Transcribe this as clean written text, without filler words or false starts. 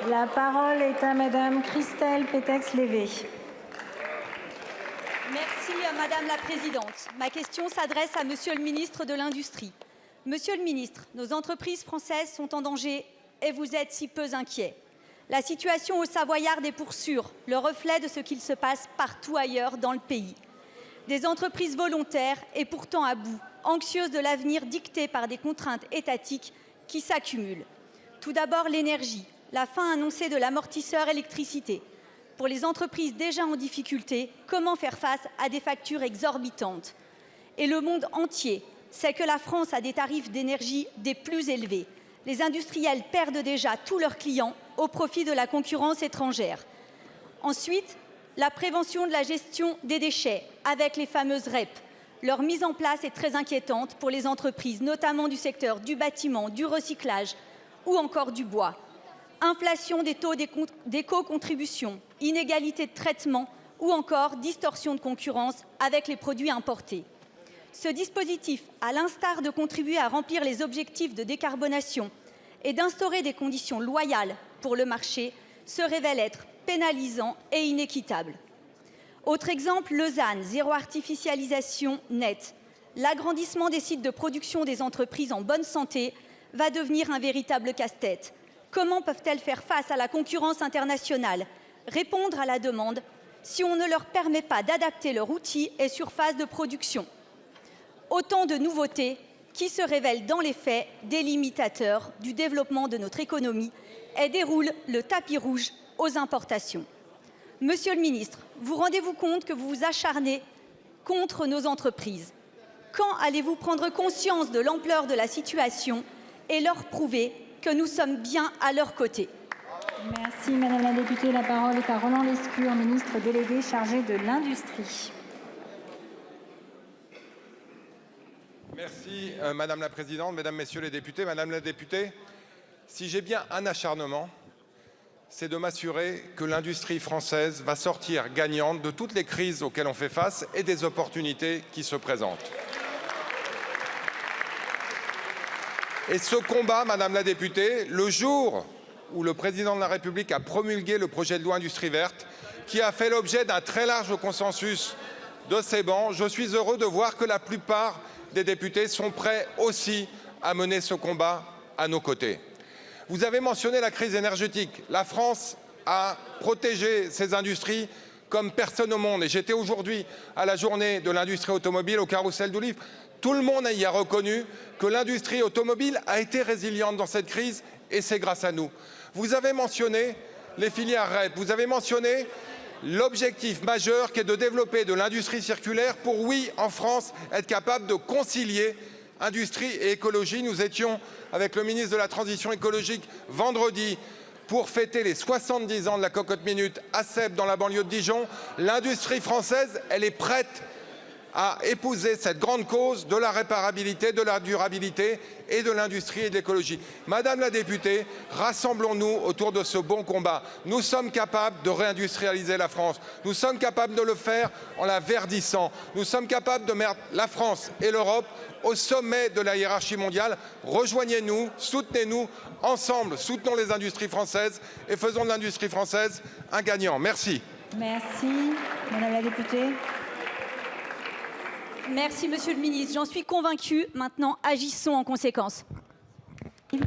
La parole est à Madame Christelle Pétex-Lévé. Merci Madame la Présidente. Ma question s'adresse à Monsieur le ministre de l'Industrie. Monsieur le ministre, nos entreprises françaises sont en danger et vous êtes si peu inquiet. La situation au Savoyard est pour sûr le reflet de ce qu'il se passe partout ailleurs dans le pays. Des entreprises volontaires et pourtant à bout, anxieuses de l'avenir dicté par des contraintes étatiques qui s'accumulent. Tout d'abord l'énergie, la fin annoncée de l'amortisseur électricité. Pour les entreprises déjà en difficulté, comment faire face à des factures exorbitantes? Et le monde entier sait que la France a des tarifs d'énergie des plus élevés. Les industriels perdent déjà tous leurs clients au profit de la concurrence étrangère. Ensuite, la prévention de la gestion des déchets avec les fameuses REP. Leur mise en place est très inquiétante pour les entreprises, notamment du secteur du bâtiment, du recyclage ou encore du bois. Inflation des taux d'éco-contribution, inégalité de traitement ou encore distorsion de concurrence avec les produits importés. Ce dispositif, à l'instar de contribuer à remplir les objectifs de décarbonation et d'instaurer des conditions loyales pour le marché, se révèle être pénalisant et inéquitable. Autre exemple, le ZAN, zéro artificialisation nette. L'agrandissement des sites de production des entreprises en bonne santé va devenir un véritable casse-tête. Comment peuvent-elles faire face à la concurrence internationale, répondre à la demande, si on ne leur permet pas d'adapter leur outil et surface de production? Autant de nouveautés qui se révèlent dans les faits des limitateurs du développement de notre économie et déroulent le tapis rouge aux importations. Monsieur le ministre, vous rendez-vous compte que vous vous acharnez contre nos entreprises? Quand allez-vous prendre conscience de l'ampleur de la situation et leur prouver que nous sommes bien à leur côté? Merci Madame la députée. La parole est à Roland Lescure, ministre délégué chargé de l'Industrie. Merci Madame la Présidente, Mesdames, Messieurs les députés. Madame la députée, si j'ai bien un acharnement, c'est de m'assurer que l'industrie française va sortir gagnante de toutes les crises auxquelles on fait face et des opportunités qui se présentent. Et ce combat, Madame la députée, le jour où le président de la République a promulgué le projet de loi Industrie verte, qui a fait l'objet d'un très large consensus de ces bancs, je suis heureux de voir que la plupart des députés sont prêts aussi à mener ce combat à nos côtés. Vous avez mentionné la crise énergétique. La France a protégé ses industries comme personne au monde. Et j'étais aujourd'hui à la journée de l'industrie automobile au Carrousel du Livre. Tout le monde y a reconnu que l'industrie automobile a été résiliente dans cette crise et c'est grâce à nous. Vous avez mentionné les filières REP, vous avez mentionné l'objectif majeur qui est de développer de l'industrie circulaire pour, oui, en France, être capable de concilier industrie et écologie. Nous étions avec le ministre de la Transition écologique vendredi pour fêter les 70 ans de la cocotte minute à Sèvres dans la banlieue de Dijon. L'industrie française, elle est prête à épouser cette grande cause de la réparabilité, de la durabilité et de l'industrie et de l'écologie. Madame la députée, rassemblons-nous autour de ce bon combat. Nous sommes capables de réindustrialiser la France. Nous sommes capables de le faire en la verdissant. Nous sommes capables de mettre la France et l'Europe au sommet de la hiérarchie mondiale. Rejoignez-nous, soutenez-nous, ensemble, soutenons les industries françaises et faisons de l'industrie française un gagnant. Merci. Merci Madame la députée. Merci Monsieur le ministre, j'en suis convaincue. Maintenant, agissons en conséquence.